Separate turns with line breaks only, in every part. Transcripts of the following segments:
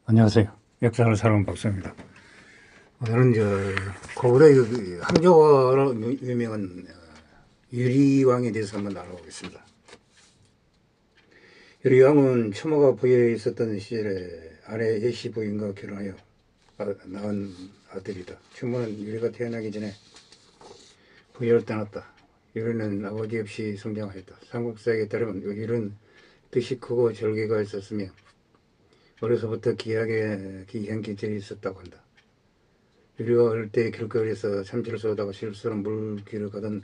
안녕하세요. 역사를 사는 박사입니다. 오늘은 고구려 항저어로 유명한 유리왕에 대해서 한번 알아보겠습니다. 유리왕은 추모가 부여에 있었던 시절에 아내 예시 부인과 결혼하여 낳은 아들이다. 추모는 유리가 태어나기 전에 부여를 떠났다. 유리는 아버지 없이 성장하였다. 삼국사에 따르면 유리는 뜻이 크고 절개가 있었으며 어려서부터 기이한 기질이 있었다고 한다. 유리가 어릴 때 길거리에서 참치를 쏘다가 실수로 물길을 가던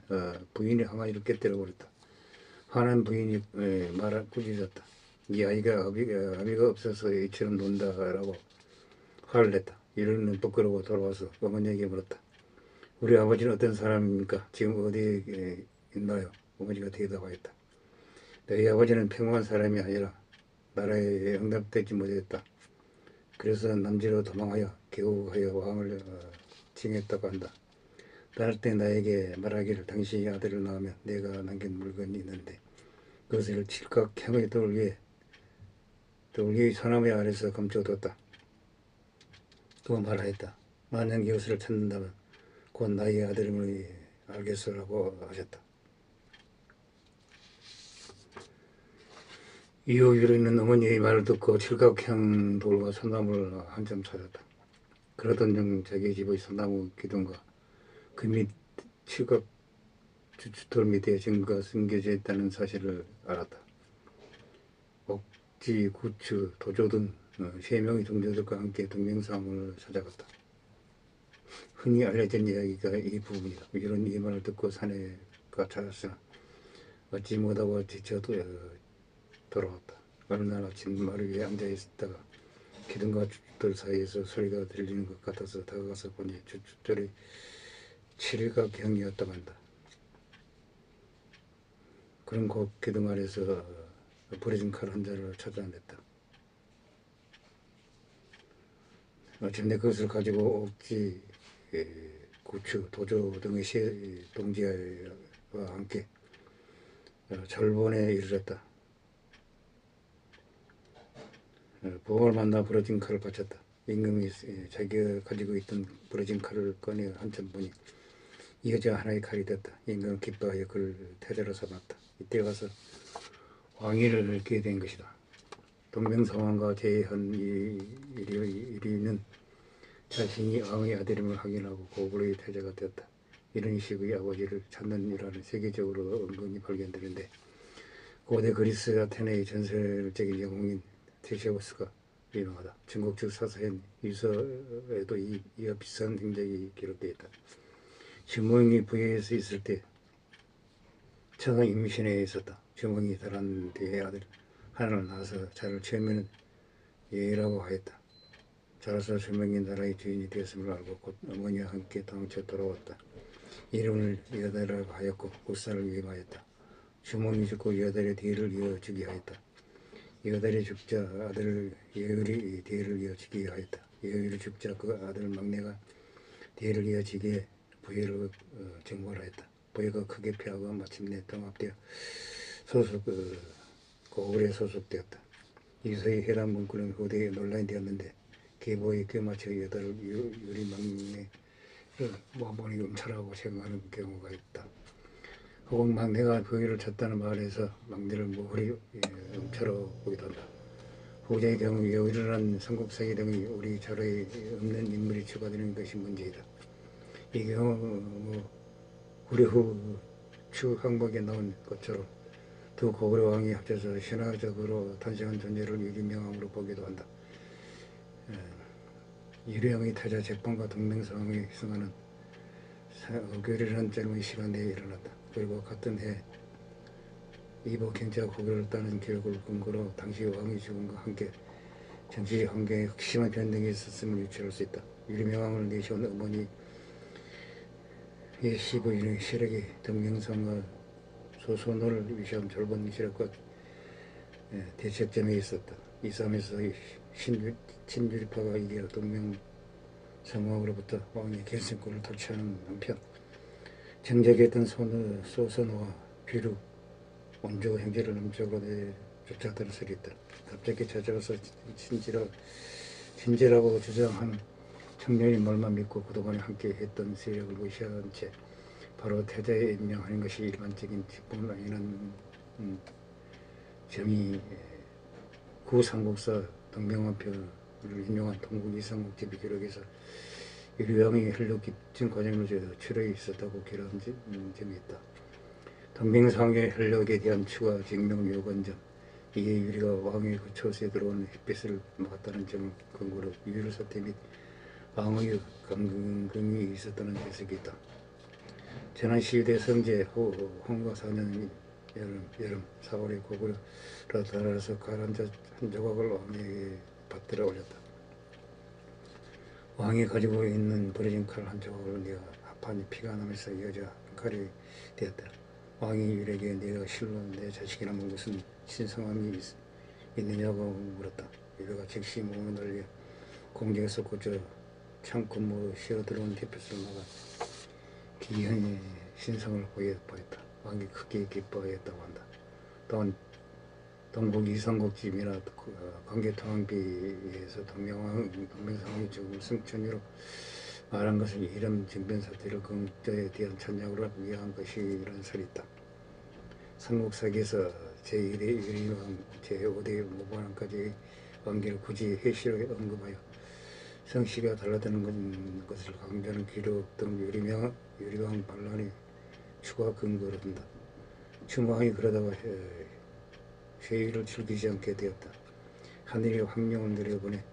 부인이 항아리를 깨뜨려 버렸다. 화난 부인이 말을 꾸짖었다. 이 아이가 아비가 없어서 이처럼 논다라고 화를 냈다. 유리는 부끄러워 돌아와서 어머니에게 물었다. 우리 아버지는 어떤 사람입니까? 지금 어디에 있나요? 어머니가 대답하였다. 너희 아버지는 평범한 사람이 아니라 나라에 응답되지 못했다. 그래서 남지로 도망하여 개국하여 왕을 징했다고 한다. 떠날 때 나에게 말하기를 당신이 아들을 낳으면 내가 남긴 물건이 있는데 그것을 칠각형의 돌 위의 소나무 아래서 감춰뒀다. 또 말하였다. 만약 이것을 찾는다면 곧 나의 아들임을 알겠소라고 하셨다. 이후 유리는 어머니의 말을 듣고 칠각형 돌과 소나무를 한참 찾았다. 그러던 중 자기 집의 소나무 기둥과 그 밑 칠각 돌 밑에 증거가 숨겨져 있다는 사실을 알았다. 옥지, 구추, 도조 등 3명의 동료들과 함께 동명상을 찾아갔다. 흔히 알려진 이야기가 이 부분이다. 이런 이 말을 듣고 사내가 찾았으나 얻지 못하고 지쳐 돌아왔다. 어느 날 아침 마루 위에 앉아있다가 기둥과 주춧돌 사이에서 소리가 들리는 것 같아서 다가가서 보니 주춧돌이 칠각형이었다고 한다. 그런 곡 기둥 아래서 부러진 칼 한 자를 찾아냈다. 마침내 그것을 가지고 옥지, 구추, 도조 등의 동지와 함께 절본에 이르렀다. 부엉을 만나 부러진 칼을 바쳤다. 임금이 자기가 가지고 있던 부러진 칼을 꺼내 한참 보니 이 여자 하나의 칼이 됐다. 임금은 기뻐하여 그를 태자로 삼았다. 이때 가서 왕위를 얻게 된 것이다. 동명상환과 제한 이리는 자신이 왕의 아들임을 확인하고 고구려의 태자가 되었다. 이런 식의 아버지를 찾는 일화는 세계적으로 은근히 발견되는데 고대 그리스 아테네의 전설적인 영웅인 테세우스가 유명하다. 중국 측 사서인 유서에도 이와 비슷한 행적이 기록되어 있다. 주몽이 부여에 있을 때 처가 임신에 있었다. 주몽이 자란 뒤에 아들 하나를 낳아서 자를 처음에는 예라고 하였다. 자라서 주몽이 나라의 주인이 되었음을 알고 곧 어머니와 함께 도망쳐 돌아왔다. 이름을 여달이라고 하였고 국사를 위임하였다. 주몽이 죽고 여달의 뒤를 이어주게 하였다. 여달이 죽자 아들 예율이 뒤를 이어지게 하였다. 예율이 죽자 그 아들 막내가 뒤를 이어지게 부여를 증벌하였다. 부여가 크게 피하고 마침내 통합되어 고구려에 소속되었다. 이서의 해란 문구는 후대에 논란이 되었는데 계보에 껴맞춰 여달 유리 막내를 모범이 음차라고 생각하는 경우가 있다. 혹은 막내가 부여를 쳤다는 말에서 막내를 모ह리 음차로 보기도 한다. 후자의 경우 여우이란 삼국사기 등의 우리 자료에 없는 인물이 추가되는 것이 문제이다. 이 경우 구려 후 추 항목에 나온 것처럼 두 고구려 왕이 합쳐서 신화적으로 탄생한 존재를 유리명왕으로 보기도 한다. 유리왕의 태자 제빵과 동명상황에 승하는 어교리라는 짧은 시간 내에 일어났다. 그리고 같은 해 이복 경자가 고구려를 따는 기록을 근거로 당시 왕의 죽음과 함께 정치 환경에 극심한 변동이 있었음을 유추할 수 있다. 유리명왕을 내세운 어머니 예시부인의 시력이 동명상과 소손을 위시한 절본 시력과 대척점에 있었다. 이 싸움에서 친유리파가 이겨 동명상왕으로부터 왕의 계승권을 탈취하는 한편 정적했던 소선호와 비루, 원조 형제를 남쪽으로 쫓아갔다는 설이 있다. 갑자기 찾아와서 친절하고 주장한 청년이 말만 믿고 그동안에 함께했던 세력을 무시한 채 바로 태자에 임명하는 것이 일반적인 직분 아니라는 점이 구삼국사 동명원표를 인용한 동국 이상국 제비 기록에서 유리왕이 혈로 깊은 과정을 추려에 있었다고 기록한 점이 있다. 동명상의 혈력에 대한 추가 증명 요건점, 이에 유리가 왕의 그 초소에 들어오는 햇빛을 막았다는 점을 근거로 유일 사태 및 왕의 감금이 있었다는 해석이 있다. 전한시대 성제 후 홍가 4년 여름 4월에 고구려 달아서 칼 한 조각을 왕에게 받들어 올렸다. 왕이 가지고 있는 버려진 칼 한 조각을 내가 합하니 피가 나면서 여자 칼이 되었다. 왕이 유리에게 내가 실로 내 자식이나 무슨 신성함이 있느냐고 물었다. 유리가 즉시 몸을 날려 공중에서 고쳐 창구으로 쉬어 들어온 햇빛을 막아 기현의 신성을 보였다. 왕이 크게 기뻐했다고 한다. 또한 동국 이상국집이나 관계통합비에서 동명상황이 죽음 승천으로 말한 것은 이런 징변사태를 공자에 대한 찬양으로 위한 것이라는 설이 있다. 삼국사기에서 제1대 유리왕, 제5대 모반왕까지의 관계를 굳이 해시로 언급하여 성씨가 달라드는 것을 강조하는 기록 등 유리왕 반란의 추가 근거로 든다. 추모왕이 그러다가 회의를 즐기지 않게 되었다. 하늘이 황룡을 내려보내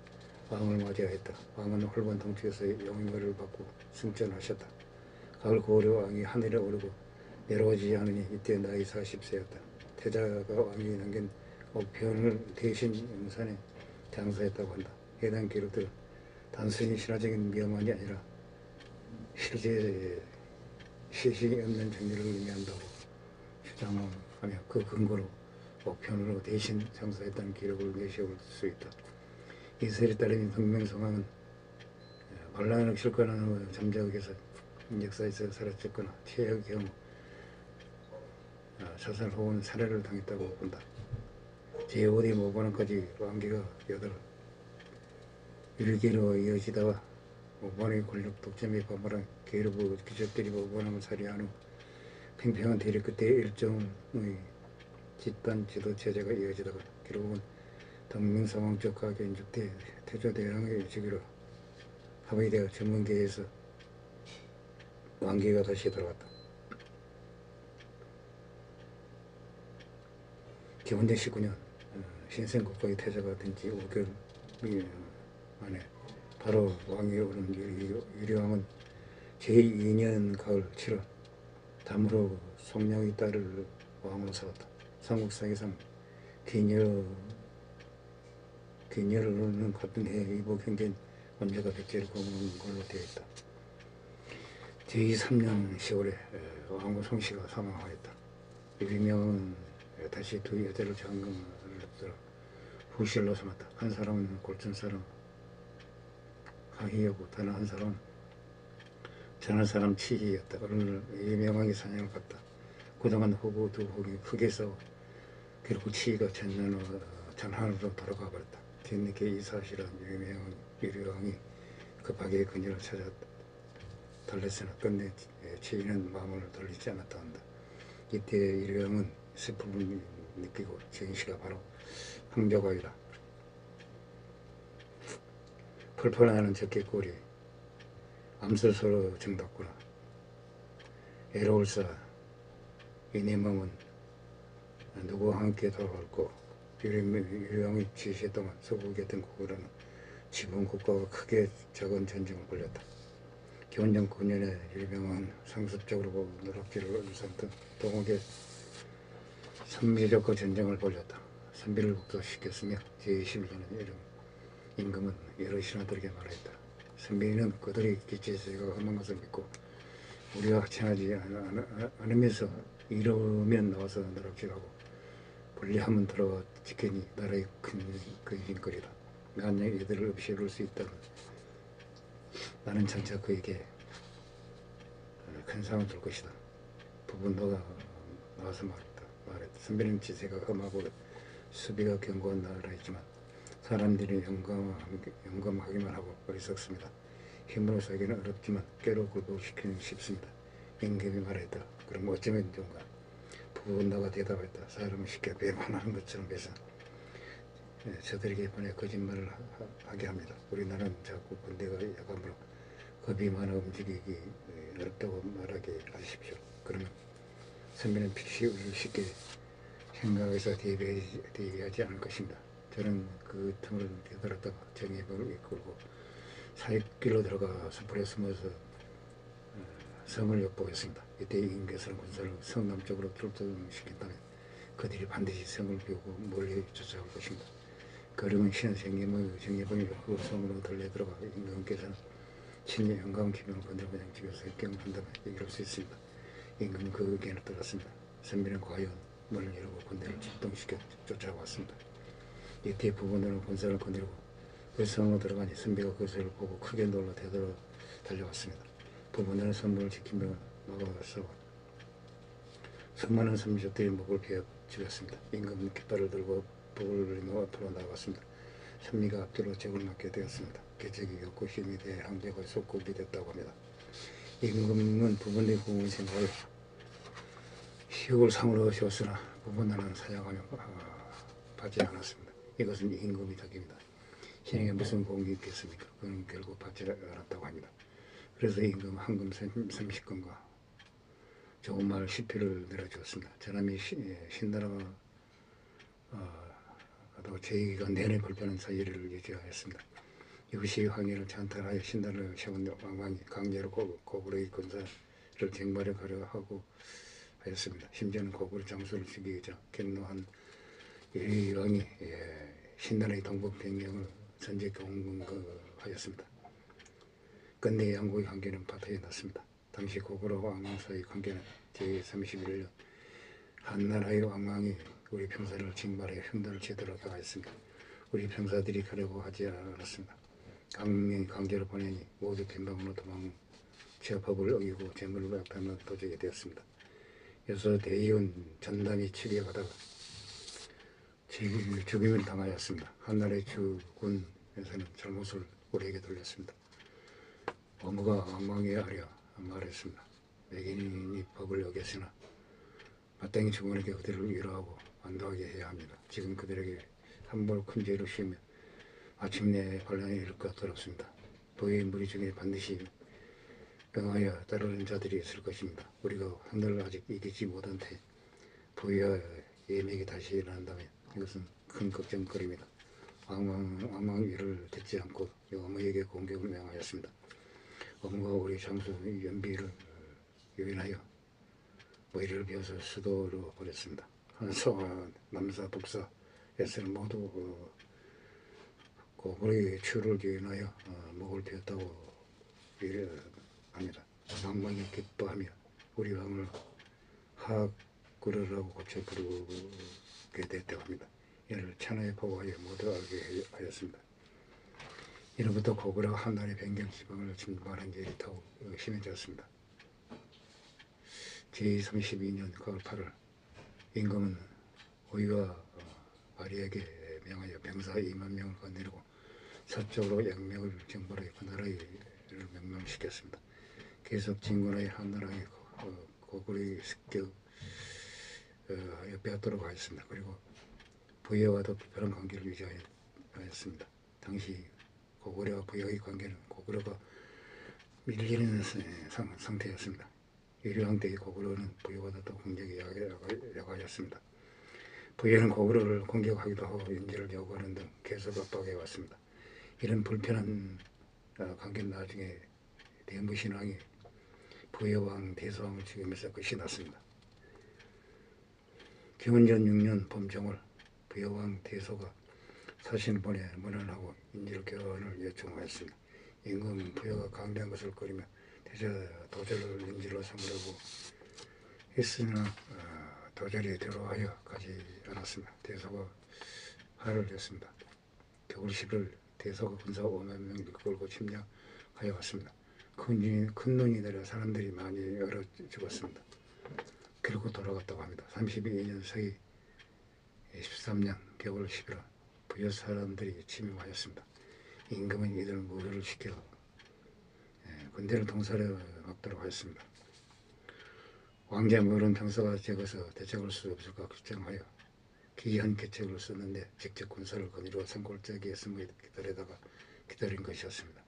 왕을 맞이하였다. 왕은 홀반 통치에서 영광을 받고 승천하셨다. 가을 고을의 왕이 하늘에 오르고 내려오지 않으니 이때 나이 40세였다. 태자가 왕이 남긴 옥편을 대신 용산에 장사했다고 한다. 해당 기록들 단순히 신화적인 미화만이 아니라 실제 시신이 없는 정리를 의미한다고 주장하며 그 근거로 옥편으로 대신 장사했다는 기록을 내세울 수 있다. 이 설에 따르면 동명상황은 반란을 실권한 후 잠적해서 역사에서 사라졌거나 최악의 경우 자살 혹은 살해를 당했다고 본다. 제5대 모반왕까지 왕기가 8 일기로 이어지다가 모반왕의 권력 독점에 반발한 계류부 귀족들이 모반왕을 살해한 후 팽팽한 대립 끝에 일종의 집단 지도 체제가 이어지다가 결국은 동명상황적 가계인족 태조대왕의 주기로 합의되어 전문계에서 왕기가 다시 돌아왔다. 기원전 19년 신생국가의 태자가 된 지 5개월 만에 바로 왕위에 오른 유리왕은 제2년 가을 7월 담으로 송량의 딸을 왕으로 세웠다. 삼국사기상 귀녀를 같은 해 이복행된 원자가 백제를 거머쥔 걸로 되어 있다. 제3년 10월에 왕후 송씨가 사망하였다. 유리명은 다시 두 여자를 장검을 들어 후실로 삼았다. 한 사람은 골천 사람 하희였고 다른 한 사람은 전한 사람 치희였다. 어느 유명하게 사냥을 갔다. 그동안 후보 두 후기 크게 싸워 결국 치희가 전한으로 돌아가 버렸다. 뒤늦게 이 사실은 유리왕이 급하게 그녀를 찾아 달랬으나 끝내 치희는 마음을 돌리지 않았다 한다. 이때 유리왕은 슬픔을 느끼고 정씨가 바로 황저가이다. 펄펄하는 적개꼬리 암술서로 정답구나. 애로울사 이 내 몸은 누구와 함께 돌아갈고 유리왕이 지시했던 서구겠던 국가라는 지분 국가가 크게 작은 전쟁을 벌였다. 기원전 9년에 유리명은 상습적으로 노락지를 일삼던 동옥의 선비력과 전쟁을 벌였다. 선비를 복도시켰으며 제21년의 여름 임금은 여러 신하들에게 말했다. 선비는 그들이 기체세가 험한 것을 믿고 우리와 합창하지 않으면서 이러면 나와서 노락질하고 불리하면 들어와 지키니 나라의 큰 근심거리다. 만약 이들을 없애볼 수 있다면 나는 장차 그에게 큰 상을 줄 것이다. 부분도가 나와서 말했다. 선비는 지세가 험하고 수비가 견고한 나라이지만 사람들이 영감하기만 하고 어리석습니다. 힘으로 살기는 어렵지만 꾀로 굴복시키는 쉽습니다. 임금이 말했다. 그럼 어쩌면 좋은가? 부군다가 대답했다. 사람은 쉽게 배반하는 것처럼 해서 저들에게 보내 거짓말을 하게 합니다. 우리나라는 자꾸 군대가 야감으로 겁이 많아 움직이기 어렵다고 말하게 하십시오. 그러면 선비는 필시 우리를 쉽게 생각해서 대비하지 않을 것입니다. 저는 그 틈을 되돌았다가 정예병을 이끌고 사익길로 들어가 숲에 숨어서 성을 엿보겠습니다. 이때 임금께서는 군사를 성 남쪽으로 출동시켰다면 그들이 반드시 성을 비우고 멀리 쫓아갈 것입니다. 그러면 신생님의 정예병이 그 성으로 들려들어가 임금께서는 신의 영감 기병을 건드려 그냥 집에서 입경한다면 이길 수 있습니다. 임금은 그 의견을 따랐습니다. 선비는 과연 문을 열고 군대를 출동시켜 쫓아왔습니다. 이때 부군들은 군사를 건드리고 그 성으로 들어가니 선비가 그것을 보고 크게 놀라 되돌아 달려왔습니다. 부군들은 선문을 지키며 막아서 수많은 선비족들이 목을 베어 죽였습니다. 임금은 깃발을 들고 북을 놓아 앞으로 나아갔습니다. 선비가 앞뒤로 적을 맞게 되었습니다. 계책이 없고 힘이 대해 항제가 속국이 됐다고 합니다. 임금은 부분의 공을 생각을 희곡을 상으로 씌웠으나 부분나는 사양하며 받지 않았습니다. 이것은 임금의 덕입니다. 신에게 무슨 공이 있겠습니까? 그는 결국 받지 않았다고 합니다. 그래서 임금은 황금 30건과 좋은 말 10표를 내려주었습니다. 저놈이 신나라가 제2가 내내 불편한 사이를 유지하였습니다. 이것이 황해를 찬탈하여 신나라를 세운 왕이 강제로 고구려의 군사를 쟁발에 가려 하고 하였습니다. 심지어는 고구려 장수를 죽이자 갱노한 이 왕이 신나라의 동북 변경을 전제 공급하였습니다. 끝내 양국의 관계는 바닥에 났습니다. 당시 고구려와 왕왕 사이의 관계는 제31년 한나라의 왕왕이 우리 병사를 징발해 흉노를 제대로 당하였습니다. 우리 병사들이 가려고 하지 않았습니다. 강명이 강제로 보내니 모두 변방으로 도망쳐 법을 어기고 재물을 약탈하는 도적이 되었습니다. 여서 대의원 전담이 추격하다가 죽임을 당하였습니다. 한나라의 주군에서는 잘못을 우리에게 돌렸습니다. 원고가 왕왕에 하려 말했습니다. 매개인이 법을 어겼으나 마땅히 주군에게 그들을 위로하고 안도하게 해야 합니다. 지금 그들에게 함부로 큰 죄를 씌우면 마침내 반란이 이를 것 더럽습니다. 부의 무리 중에 반드시 명하여 따르는 자들이 있을 것입니다. 우리가 하늘을 아직 이기지 못한 테 부의와 예명이 다시 일어난다면 이것은 큰 걱정거리입니다. 왕왕 위를 듣지 않고 어머니에게 공격을 명하였습니다. 어머니가 우리 장수 연비를 요인하여 머리를 베어서 수도로 보냈습니다. 한서와 남사 북사에서는 모두 고구려의 추를 기원하여 목을 베었다고 합니다. 왕왕이 기뻐하며 우리 왕을 하구르라고 고쳐 부르게 됐다고 합니다. 이를 천하에 보고하여 모두 알게 하였습니다. 이로부터 고구려가 한나라의 변경 지방을 침범하는 일이 더욱 심해졌습니다. 제32년 가을 8월 임금은 오이와 아리에게 명하여 병사 2만 명을 건네리고 서쪽으로 양명을 정벌하여 그 나라를 멸망시켰습니다. 계속 진군하여 한나라의 고구려의 습격하여 빼앗도록 하였습니다. 그리고 부여와도 불편한 관계를 유지하였습니다. 당시 고구려와 부여의 관계는 고구려가 밀리는 상태였습니다. 유리왕 때의 고구려는 부여보다 더 공격이 약하였습니다. 부여는 고구려를 공격하기도 하고 인질을 요구하는 등 계속 압박해왔습니다. 이런 불편한 관계는 나중에 대무신왕이 부여왕 대소왕을 죽이면서 끝이 났습니다. 기원전 6년 봄 정월 부여왕 대소가 사신을 보내 문안하고 인질 교환을 요청하였습니다. 임금은 부여가 강대한 것을 꺼리며 도저를 인질로 삼으려고 했으나 도저히 들어와여 가지 않았습니다. 대소가 화를 냈습니다. 겨울 10일 대소가 군사 5만 명 이끌고 침략하여 왔습니다. 큰 눈이 내려 사람들이 많이 얼어 죽었습니다. 그리고 돌아갔다고 합니다. 32년 서기 13년 겨울 11월 부여 사람들이 침입하였습니다. 임금은 이들 모두를 시켜 군대를 동살해 막도록 하였습니다. 왕자 모든 병사가 적어서 대적할 수 없을까 걱정하여 기이한 계책을 썼는데 직접 군사를 거느려 산골짜기에 숨어 기다린 것이었습니다.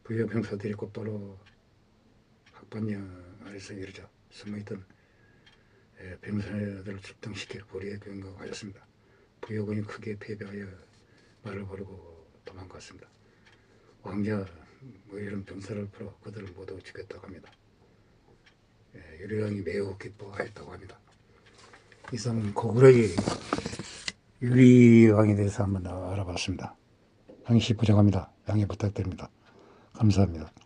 부여 병사들이 곧바로 학반령 아래서 이르자 숨어있던 병사들을 출동시켜 불의에 경고하였습니다. 부여군이 크게 패배하여 말을 버리고 도망갔습니다. 왕자 이런 병사를 풀어 그들을 모두 죽였다고 합니다. 유리왕이 매우 기뻐하였다고 합니다. 이상 고구려의 유리왕에 대해서 한번 알아봤습니다. 상시 부정합니다. 양해 부탁드립니다. 감사합니다.